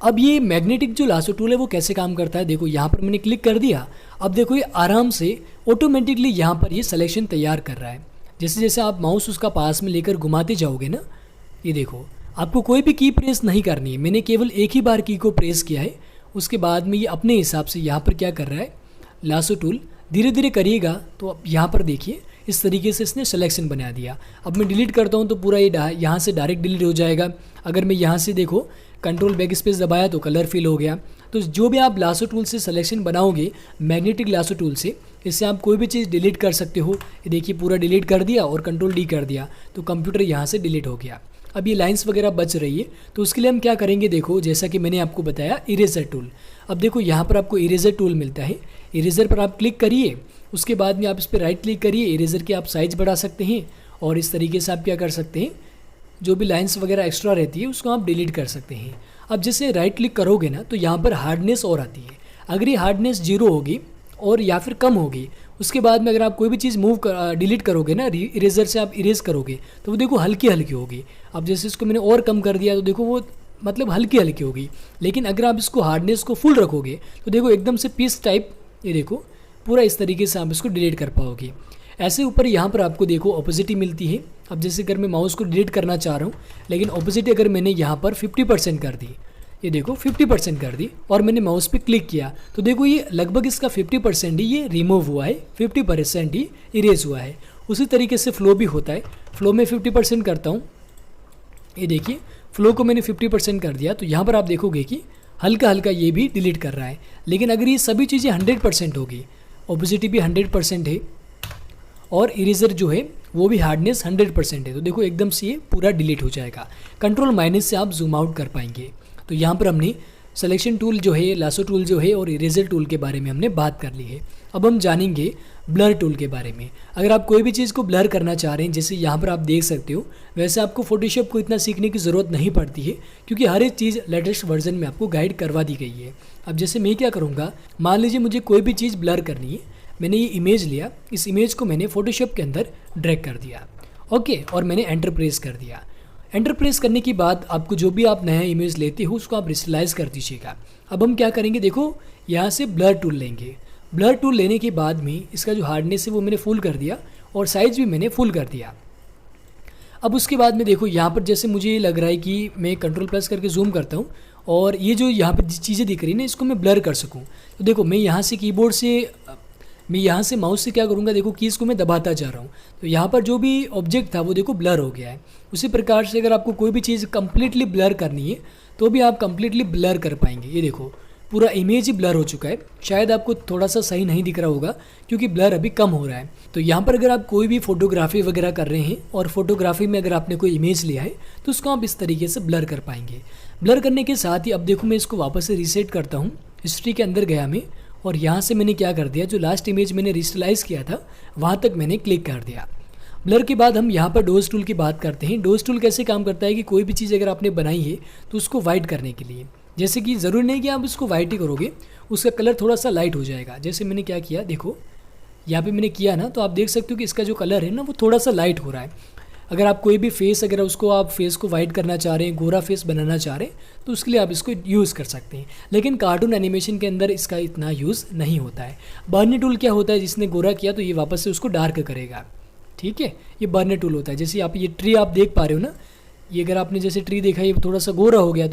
अब ये मैग्नेटिक जो लासो टूल है वो कैसे काम करता है, देखो यहाँ पर मैंने क्लिक कर दिया। अब देखो ये आराम से ऑटोमेटिकली यहाँ पर ये सिलेक्शन तैयार कर रहा है। जैसे जैसे आप माउस उसका पास में लेकर घुमाते जाओगे ना, ये देखो आपको कोई भी की प्रेस नहीं करनी है, मैंने केवल एक ही बार की को प्रेस किया है। उसके बाद में ये अपने हिसाब से यहाँ पर क्या कर रहा है, लासो टूल धीरे धीरे करिएगा तो अब यहाँ पर देखिए इस तरीके से इसने सिलेक्शन बना दिया। अब मैं डिलीट करता हूँ तो पूरा ये यहाँ से डायरेक्ट डिलीट हो जाएगा। अगर मैं यहाँ से देखो कंट्रोल बैक स्पेस दबाया तो कलर फिल हो गया। तो जो भी आप लासो टूल से सिलेक्शन बनाओगे मैग्नेटिक लासो टूल से, इससे आप कोई भी चीज़ डिलीट कर सकते हो। ये देखिए पूरा डिलीट कर दिया और कंट्रोल डी कर दिया तो कंप्यूटर यहाँ से डिलीट हो गया। अब ये लाइंस वगैरह बच रही है तो उसके लिए हम क्या करेंगे, देखो जैसा कि मैंने आपको बताया इरेजर टूल। अब देखो यहाँ पर आपको इरेजर टूल मिलता है, इरेजर पर आप क्लिक करिए। उसके बाद में आप इस पर राइट क्लिक करिए, इरेजर की आप साइज़ बढ़ा सकते हैं और इस तरीके से आप क्या कर सकते हैं, जो भी लाइंस वगैरह एक्स्ट्रा रहती है उसको आप डिलीट कर सकते हैं। अब जैसे राइट क्लिक करोगे ना तो यहाँ पर हार्डनेस और आती है। अगर ये हार्डनेस 0 होगी और या फिर कम होगी, उसके बाद में अगर आप कोई भी चीज़ डिलीट करोगे ना, इरेजर से आप इरेज करोगे तो वो देखो हल्की हल्की होगी। अब जैसे इसको मैंने और कम कर दिया तो देखो वो मतलब हल्की हल्की होगी। लेकिन अगर आप इसको हार्डनेस को फुल रखोगे तो देखो एकदम से पीस टाइप, ये देखो पूरा इस तरीके से आप इसको डिलीट कर पाओगे। ऐसे ऊपर यहाँ पर आपको देखो ऑपोजिटी मिलती है। अब जैसे अगर मैं माउस को डिलीट करना चाह रहा हूँ लेकिन ऑपोजिटी अगर मैंने यहाँ पर 50% कर दी, ये देखो 50% कर दी और मैंने माउस पे क्लिक किया तो देखो ये लगभग इसका 50% ही ये रिमूव हुआ है, 50% ही इरेज हुआ है। उसी तरीके से फ्लो भी होता है। फ्लो में 50% करता हूँ, ये देखिए फ्लो को मैंने 50% कर दिया तो यहाँ पर आप देखोगे कि हल्का हल्का ये भी डिलीट कर रहा है। लेकिन अगर ये सभी चीज़ें 100% होगी, ऑपोजिटी भी 100% है और इरेजर जो है वो भी हार्डनेस 100% है, तो देखो एकदम से ये पूरा डिलीट हो जाएगा। कंट्रोल माइनस से आप जूम आउट कर पाएंगे। तो यहाँ पर हमने सिलेक्शन टूल जो है, लासो टूल जो है और इरेजर टूल के बारे में हमने बात कर ली है। अब हम जानेंगे ब्लर टूल के बारे में। अगर आप कोई भी चीज़ को ब्लर करना चाह रहे हैं, जैसे यहाँ पर आप देख सकते हो, वैसे आपको फोटोशॉप को इतना सीखने की ज़रूरत नहीं पड़ती है क्योंकि हर एक चीज़ लेटेस्ट वर्जन में आपको गाइड करवा दी गई है। अब जैसे मैं क्या करूँगा, मान लीजिए मुझे कोई भी चीज़ ब्लर करनी है, मैंने ये इमेज लिया, इस इमेज को मैंने फोटोशॉप के अंदर ड्रैग कर दिया, ओके, और मैंने एंटर प्रेस कर दिया। एंटर प्रेस करने के बाद आपको जो भी आप नया इमेज लेते हो उसको आप रिस्टलाइज कर दीजिएगा। अब हम क्या करेंगे, देखो यहाँ से ब्लर टूल लेंगे। ब्लर टूल लेने के बाद में इसका जो हार्डनेस है वो मैंने फुल कर दिया और साइज़ भी मैंने फुल कर दिया। अब उसके बाद में देखो यहाँ पर जैसे मुझे लग रहा है कि मैं कंट्रोल प्रेस करके जूम करता हूँ और ये जो यहाँ पर चीज़ें दिख रही है ना, इसको मैं ब्लर कर सकूँ। तो देखो मैं यहाँ से कीबोर्ड से, मैं यहाँ से माउस से क्या करूँगा, देखो कीज़ को मैं दबाता जा रहा हूँ तो यहाँ पर जो भी ऑब्जेक्ट था वो देखो ब्लर हो गया है। उसी प्रकार से अगर आपको कोई भी चीज़ कम्प्लीटली ब्लर करनी है तो भी आप कम्प्लीटली ब्लर कर पाएंगे। ये देखो पूरा इमेज ही ब्लर हो चुका है। शायद आपको थोड़ा सा सही नहीं दिख रहा होगा क्योंकि ब्लर अभी कम हो रहा है। तो यहाँ पर अगर आप कोई भी फोटोग्राफी वगैरह कर रहे हैं और फोटोग्राफी में अगर आपने कोई इमेज लिया है तो उसको आप इस तरीके से ब्लर कर पाएंगे। ब्लर करने के साथ ही अब देखो मैं इसको वापस से रीसेट करता हूँ। हिस्ट्री के अंदर गया मैं और यहाँ से मैंने क्या कर दिया, जो लास्ट इमेज मैंने रिस्टलाइज किया था वहाँ तक मैंने क्लिक कर दिया। ब्लर के बाद हम यहाँ पर डोज टूल की बात करते हैं। डोज टूल कैसे काम करता है कि कोई भी चीज़ अगर आपने बनाई है तो उसको वाइट करने के लिए, जैसे कि ज़रूरी नहीं कि आप उसको वाइट ही करोगे, उसका कलर थोड़ा सा लाइट हो जाएगा। जैसे मैंने क्या किया, देखो यहाँ पे मैंने किया ना, तो आप देख सकते हो कि इसका जो कलर है ना वो थोड़ा सा लाइट हो रहा है। अगर आप कोई भी फेस, अगर उसको आप फेस को वाइट करना चाह रहे हैं, गोरा फेस बनाना चाह रहे हैं तो उसके लिए आप इसको यूज़ कर सकते हैं। लेकिन कार्टून एनिमेशन के अंदर इसका इतना यूज़ नहीं होता है। बर्न टूल क्या होता है, जिसने गोरा किया तो ये वापस से उसको डार्क करेगा, ठीक है, ये बर्न टूल होता है। जैसे आप ये ट्री आप देख पा रहे हो ना, ये अगर आपने जैसे ट्री देखा ये थोड़ा सा गोरा हो गया